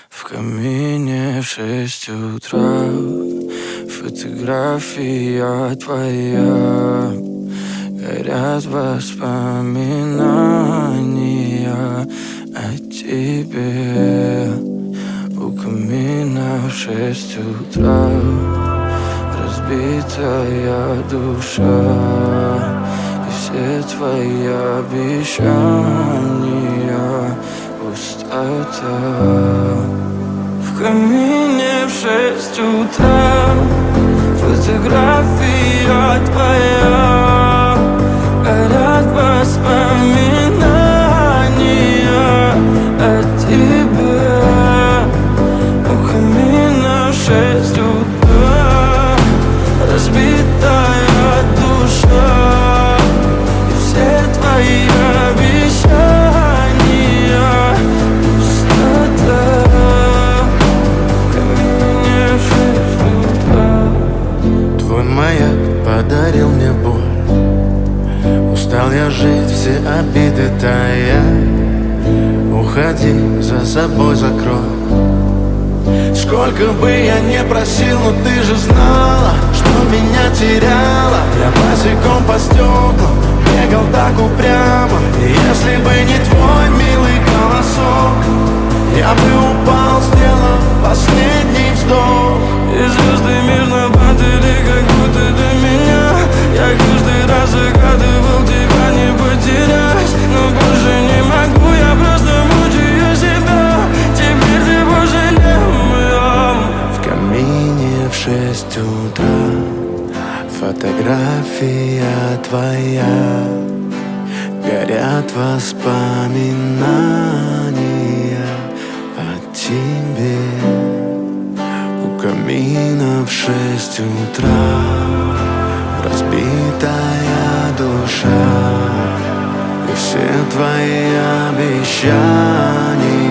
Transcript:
В камине в 6 утра фотография твоя. Горят воспоминания о тебе. У камина в 6 утра разбитая душа. И все твои обещания пустота. В камине в 6 утра фотография твоя. Горят воспоминания о тебе. У камина в 6 утра разбитая душа. И все твои обещания пустота. В камине в 6 утра. Твой маяк подарил мне боль. Устал я жить, все обиды тая. Уходи, за собой закрой. Сколько бы я не просил, но ты же знала, что меня теряла. Я босиком по стеклам бегал так упрямо. И если бы не твой милый голосок, я бы упал, сделав последний вздох. И звезды мирно падали, как будто до меня. Я каждый раз загадывал тебя не потерять, но больше не могу, я просто мучаю себя. Теперь ты пожалел моем. В камине в 6 утра фотография твоя. Горят воспоминания о тебе. У камина в 6 утра разбитая душа. И все твои обещания